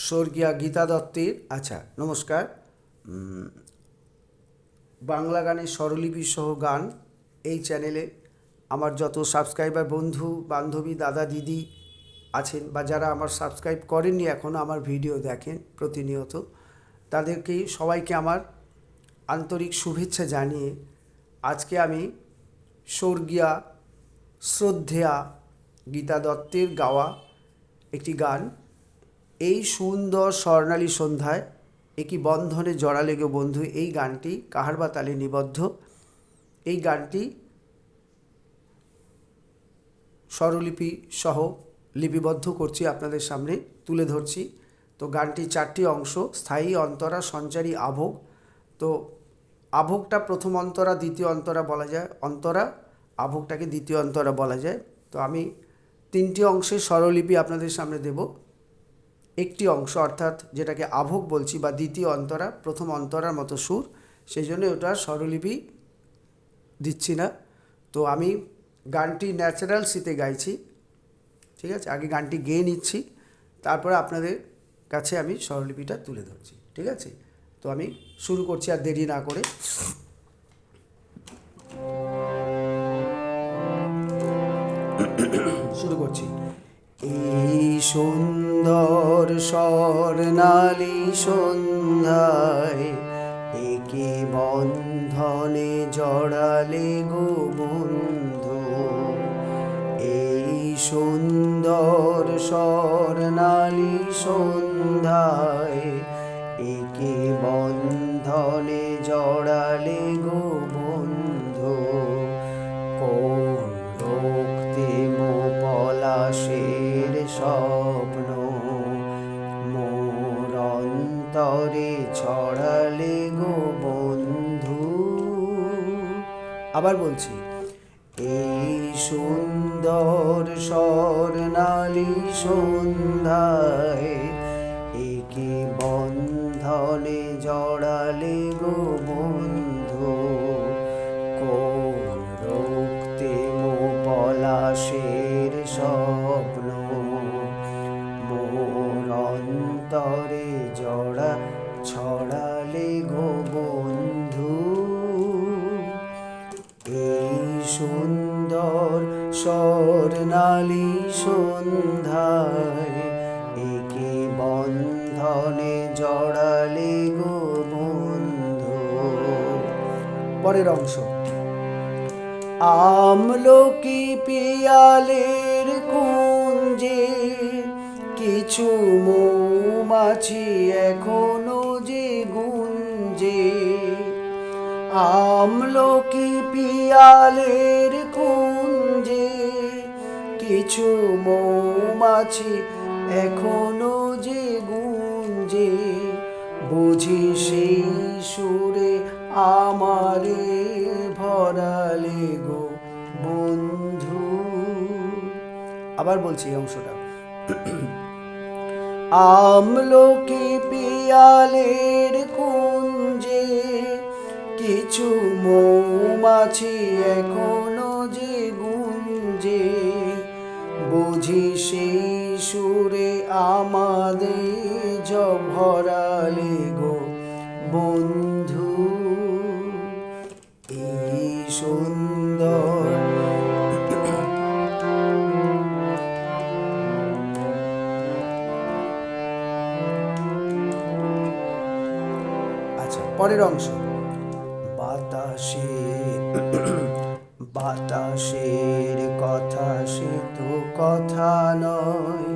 স্বর্গীয়া গীতা দত্তের। আচ্ছা, নমস্কার। বাংলা গানের স্বরলিপি সহ গান এই চ্যানেলে আমার যত সাবস্ক্রাইবার বন্ধু বান্ধবী দাদা দিদি আছেন বা যারা আমার সাবস্ক্রাইব করেননি এখনও আমার ভিডিও দেখেন প্রতিনিয়ত, তাদেরকেই সবাইকে আমার আন্তরিক শুভেচ্ছা জানিয়ে আজকে আমি স্বর্গীয়া শ্রদ্ধেয়া গীতা দত্তের গাওয়া একটি গান, এই সুন্দর স্বর্ণালী সন্ধ্যায় একই বন্ধনে জড়ালে গো বন্ধু, এই গানটি কাহার বা তালে নিবদ্ধ। এই গানটি স্বরলিপি সহ লিপিবদ্ধ করছি, আপনাদের সামনে তুলে ধরছি। তো গানটি 4টি অংশ: স্থায়ী, অন্তরা, সঞ্চারী, আভোগ। তো আভোগটা প্রথম অন্তরা, দ্বিতীয় অন্তরা বলা যায়, অন্তরা আভোগটাকে দ্বিতীয় অন্তরা বলা যায়। তো আমি 3টি অংশের স্বরলিপি আপনাদের সামনে দেব। একটি অংশ অর্থাৎ যেটাকে আভোগ বলছি বা দ্বিতীয় অন্তরা, প্রথম অন্তরার মতো সুর, সেই জন্য ওটা স্বরলিপি দিচ্ছি না। তো আমি গানটি ন্যাচারাল সিতে গাইছি, ঠিক আছে? আগে গানটি গেয়ে নিচ্ছি, তারপরে আপনাদের কাছে আমি স্বরলিপিটা তুলে ধরছি, ঠিক আছে? তো আমি শুরু করছি আর দেরি না করে। শুরু করছি। এই সুন্দর স্বর্ণালী সন্ধ্যায় একে বন্ধনে জড়ালে গো বন্ধু, এই সুন্দর স্বর্ণালী সন্ধ্যায় একে বন্ধনে জড়ালে গো বন্ধু, কোন রক্তিম পলাশের স্বপ্ন মোর অন্তরে ছড়ালে গো বন্ধু। আবার বলছি, এই সুন্দর স্বর্ণালী সন্ধ্যায় একে বন্ধনে জড়ালে গো বন্ধু, কোন রক্তিম পলাশের স্বপ্ন মোর অন্তরে ছড়ালে গো বন্ধু। এই সুন্দর স্বর্ণালী সন্ধ্যায় একে বন্ধনে জড়ালে গো বন্ধু। পরের অংশ: আমলকি পিয়ালের কুঞ্জে কিছু মৌমাছি এখনো যে গুঞ্জে, আমলকি পিয়ালের কুঞ্জে কিছু মৌমাছি এখনো যে গুঞ্জে, বুঝি সেই সুরে আমারে ভরালে গো বন্ধু। আবার বলছি এই অংশটা। আমলকি পিয়ালের কুঞ্জে কিছু মৌমাছি এখনো যে গুঞ্জে, বুঝি সেই সুরে আমাদের ভরালে গো বন্ধু। এই সুন্দর আচ্ছা, পরের অংশ: বাতাসের কথা সে তো কথা নয়,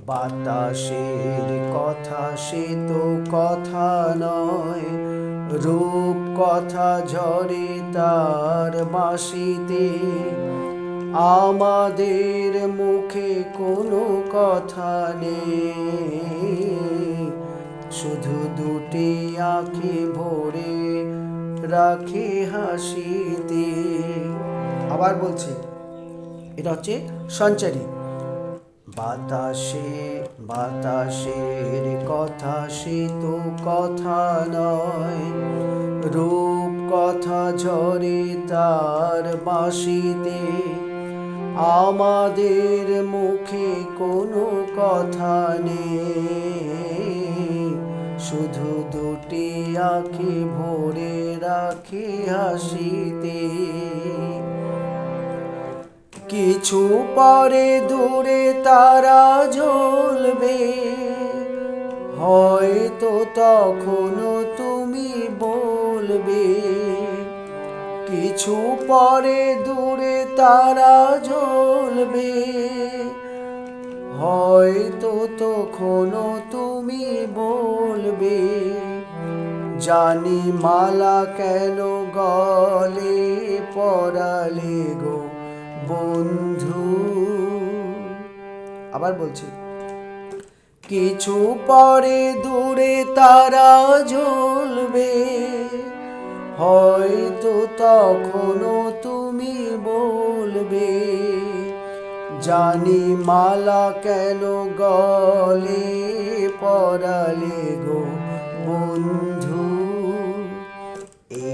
বাতাসের কথা সে তো কথা নয়, রূপ কথা ঝরে তার বাঁশিতে, আমাদের মুখে কোনো কথা নেই, শুধু দুটি আঁখি ভরে রাখে হাসিতে। আবার বলছি, এটা হচ্ছে সঞ্চারী। বাতাসের কথা সে তো কথা নয়, রূপ কথা ঝরে তার বাঁশিতে, আমাদের মুখে কোনো কথা নেই, শুধু দুটি আঁখি ভরে রাখি হাসিতে। কিছু পরে দূরে তারা জ্বলবে, হয়তো তখনও তুমি বলবে। কিছু পরে দূরে তারা জ্বলবে, হয়তো তখনও তুমি বলবে। জানি মালা কেন গলে পরালে গো বন্ধু। আবার বলছি, কিছু পরে দূরে তারা জ্বলবে, হয়তো তখনও তুমি বলবে। জানি মালা কেন গলে পরালে গো বন্ধু।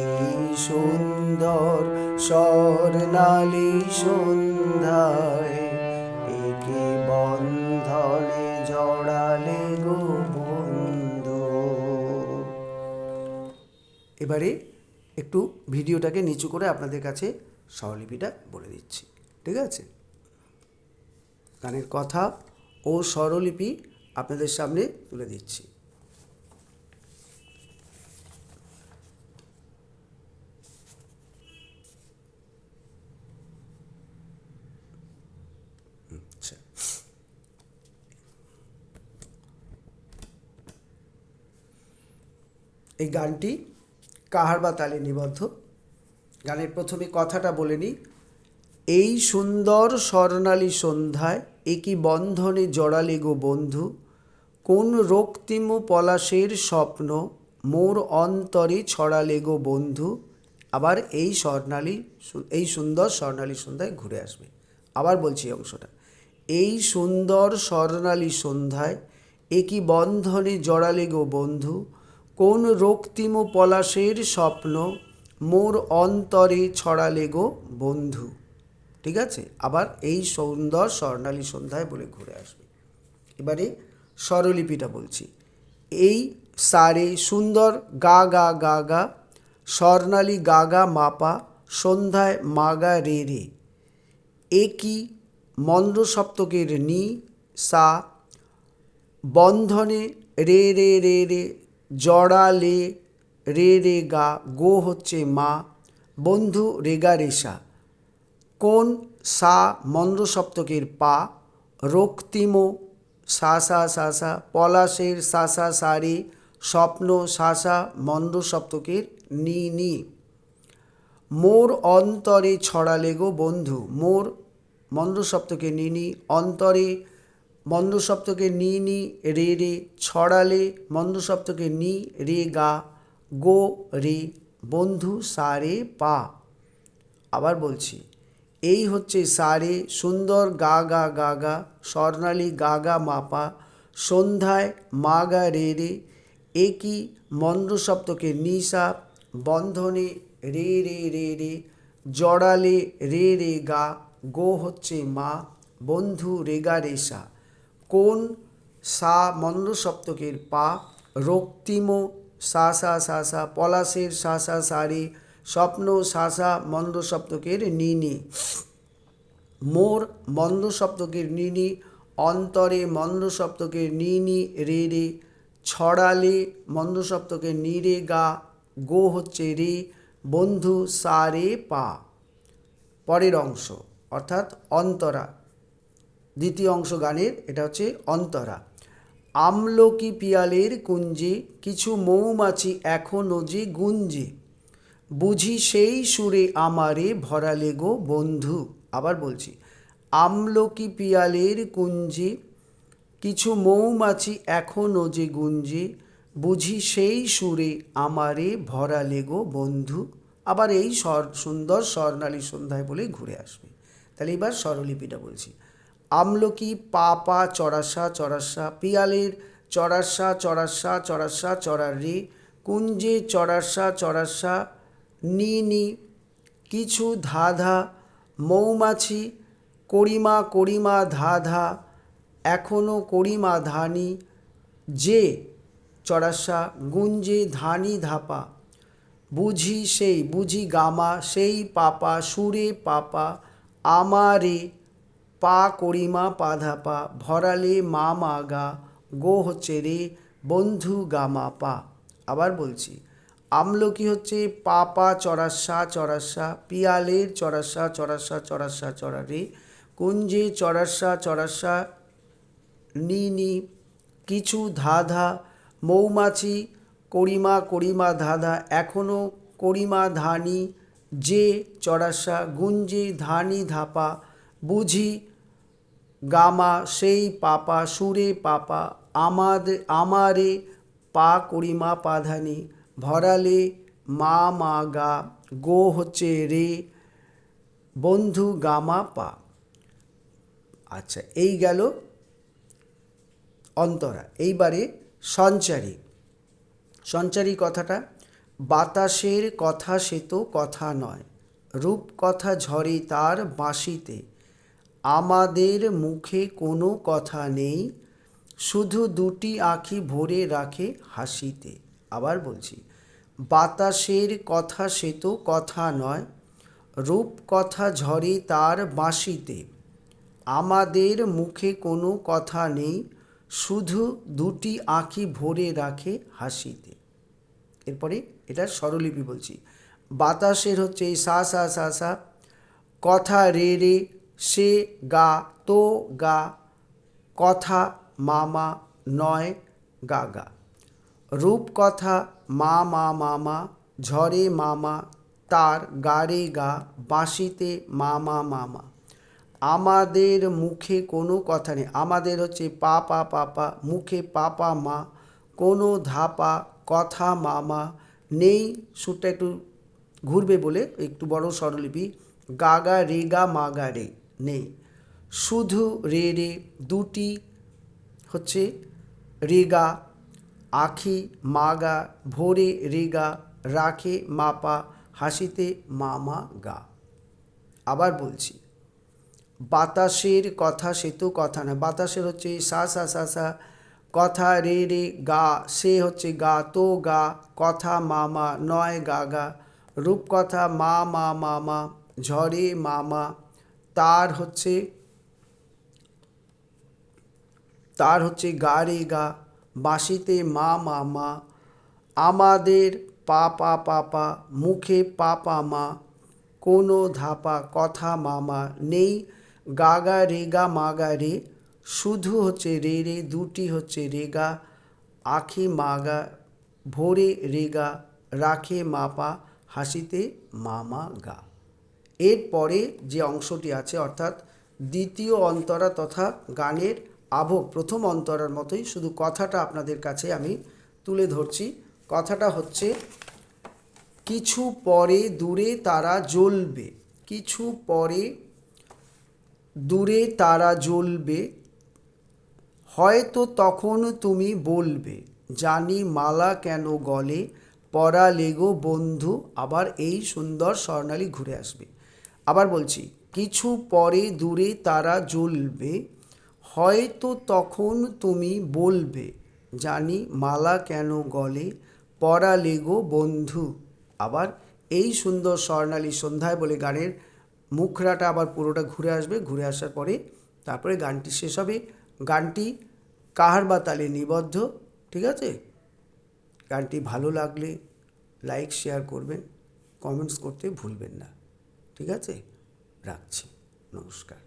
এই সুন্দর স্বর্ণালী সন্ধ্যায় একে বন্ধনে জড়ালে গো বন্ধু। এবারে একটু ভিডিওটাকে নিচু করে আপনাদের কাছে স্বরলিপিটা বলে দিচ্ছি, ঠিক আছে? গানের কথা ও স্বরলিপি আপনাদের সামনে তুলে দিচ্ছি। এই গানটি কাহার বা তালে নিবদ্ধ। গানের প্রথমে কথাটা বলে নিই। এই সুন্দর স্বর্ণালী সন্ধ্যায় একই বন্ধনে জড়ালে গো বন্ধু। কোন রক্তিম পলাশের স্বপ্ন মোর অন্তরে ছড়ালে গো বন্ধু। আবার এই সুন্দর স্বর্ণালী সন্ধ্যায় ঘুরে আসবে। আবার বলছি অংশটা। এই সুন্দর স্বর্ণালী সন্ধ্যায় একই বন্ধনে জড়ালে গো বন্ধু। কোন রক্তিম পলাশের স্বপ্ন মোর অন্তরে ছড়ালে গো বন্ধু। ঠিক আছে? আবার এই সুন্দর স্বর্ণালী সন্ধ্যায় বলে ঘুরে আসবে। এবারে স্বরলিপিটা বলছি। এই সারে সুন্দর গা গা গা গা, স্বর্ণালী গা গা মাপা, সন্ধ্যায় মাগা রে রে। একই মন্দ্র সপ্তকের নি সা, বন্ধনে রে রে রে রে, জড়ালে রে রে গা, গো হচ্ছে মা, বন্ধু রেগা রেশা। কোন সা মন্দ্র সপ্তকের পা, রক্তিম সা সা সা সা, পলাশের সা সা সারে, স্বপ্ন সা সা মন্দ্র সপ্তকের নি নি। মোর অন্তরে ছড়ালে গো বন্ধু। মোর মন্দ্র সপ্তকের নি নি, অন্তরে মন্দ্র সপ্তকের নি নি রে রে, ছড়ালে মন্দ্র সপ্তকের নি রে গা, গো রে, বন্ধু সা রে পা। আবার বলছি, এই হচ্ছে সারে সুন্দর গা গা গা গা, স্বর্ণালী গা গা মাপা, সন্ধ্যায় মা গা রে রে। একই মন্দ্র সপ্তকের নিশা, বন্ধনে রে রে রে রে, জড়ালে রে রে গা, গো হচ্ছে মা, বন্ধু রেগা রেশা। কোন সা মন্দ্র সপ্তকের পা, রক্তিম সা সা সা সা, পলাশের সা সা সারে, স্বপ্ন সা সা মন্দ্র সপ্তকের নি নি। মোর মন্দ্র সপ্তকের নি নি, অন্তরে মন্দ্র সপ্তকের নি নি রে রে, ছড়ালে মন্দ্র সপ্তকের নি রে গা, গো হচ্ছে রে, বন্ধু সা রে পা। পরের অংশ অর্থাৎ অন্তরা, দ্বিতীয় অংশ গানের, এটা হচ্ছে অন্তরা। আমলকি পিয়ালের কুঞ্জে কিছু মৌমাছি এখনো যে গুঞ্জে, বুঝি সেই সুরে আমারে ভরালে গো বন্ধু। আবার বলছি, আমলকি পিয়ালের কুঞ্জে কিছু মৌমাছি এখনো যে গুঞ্জে, বুঝি সেই সুরে আমারে ভরালে গো বন্ধু। আবার এই সুন্দর স্বর্ণালী সন্ধ্যায় বলে ঘুরে আসবে। তাহলে এবার স্বরলিপিটা বলছি। আমলকি পা পা চড়াসা চড়াসা, পিয়ালের চড়াসা চড়াসা চড়াসা চড়ার রে, কুঞ্জে চড়াসা চড়াসা নি নি, কিছু ধা ধা, মৌমাছি করিমা করিমা ধা ধা, এখনো করিমা ধানি, যে চড়াসা গুঞ্জে ধানি ধাপা বুঝি সেই বুঝি গামা সেই পাপা সুরে পাপা আমারে পা করিমা পা ধাপা ভরালে মা মা গা গো হচ্ছে রে বন্ধু গামা পা। আবার বলছি, আমলকি হচ্ছে পাপা চড়াসা চড়াসা পিয়ালের চড়াসা চড়াসা চড়াসা চড়া রে কুঞ্জে চড়াসা চড়াসা নি নি কিছু ধা ধা মৌমাছি করিমা করিমা ধাধা এখনো করিমা ধানি যে চড়াসা গুঞ্জে ধানি ধাপা বুঝি গামা সেই পাপা সুরে পাপা আমারে পা করিমা পাধানি ভরালে মা মা গা গো হচ্ছে রে বন্ধু গামা পা। আচ্ছা, এই গেল অন্তরা। এইবারে সঞ্চারী। সঞ্চারী কথাটা, বাতাসের কথা সে তো কথা নয়, রূপ কথা ঝরে তার বাঁশিতে, আমাদের মুখে কোনো কথা নেই, শুধু দুটি আঁখি ভরে রাখে হাসিতে। আবার বলছি, বাতাসের কথা সে তো কথা নয়, রূপ কথা ঝরে তার বাঁশিতে, আমাদের মুখে কোনো কথা নেই, শুধু দুটি আঁখি ভরে রাখে হাসিতে। এরপরে এটার স্বরলিপি বলছি। বাতাসের হচ্ছে এই সা সা সা সা, কথা রে রে সে গা তো গা, কথা মামা নয় গা গা, রূপ কথা মা মা মামা, ঝরে মামা তার গা রে গা, বাঁশিতে মামা মামা, আমাদের মুখে কোনো কথা নেই। আমাদের হচ্ছে পা পা পাপা, মুখে পাপা মা, কোনো ধাপা কথা মামা, নেই সুরটা একটু ঘুরবে বলে একটু বড় স্বরলিপি, গাগা রে গা মাগা রে নেই, শুধু রে রে দুটি হচ্ছে রেগা, আখি মাগা ভোরে রেগা, রাখে মাপা হাসিতে মামা গা। আবার বলছি, বাতাসের কথা সে তো কথা না, বাতাসের হচ্ছে সা সা সা সা, কথা রে রে গা সে হচ্ছে গা তো গা, কথা মামা নয় গা গা, রূপ কথা মা মা মামা, ঝরে মামা তার হচ্ছে গা রে গা, বাঁশিতে মা মামা, আমাদের পা পা পাপা, মুখে পাপা মা, কোনো ধাপা কথা মামা, নেই গাগা রেগা মাগা রে, শুধু হচ্ছে রে রে দুটি হচ্ছে রেগা, আখি মাগা ভোরে রেগা, রাখে মাপা হাসিতে মামা গা। এরপরে যে অংশটি আছে অর্থাৎ দ্বিতীয় অন্তরা তথা গানের আভোগ প্রথম অন্তরার মতোই, শুধু কথাটা আপনাদের কাছে আমি তুলে ধরছি। কথাটা হচ্ছে, কিছু পরে দূরে তারা জ্বলবে, কিছু পরে দূরে তারা জ্বলবে, হয়তো তখন তুমি বলবে, জানি মালা কেন গলে পরা লেগো বন্ধু। আবার এই সুন্দর স্বর্ণালী ঘুরে আসবে। আবার বলছি, কিছু পরে দূরে তারা জ্বলবে, হয়তো তখন তুমি বলবে, জানি মালা কেন গলে পরা লেগো বন্ধু। আবার এই সুন্দর স্বর্ণালী সন্ধ্যায় বলে গানের মুখরাটা আবার পুরোটা ঘুরে আসবে, ঘুরে আসার পরে তারপরে গানটি শেষ হবে। গানটি কাহার বা তালে নিবদ্ধ, ঠিক আছে? গানটি ভালো লাগলে লাইক শেয়ার করবেন, কমেন্টস করতে ভুলবেন না, ঠিক আছে? রাখছি, নমস্কার।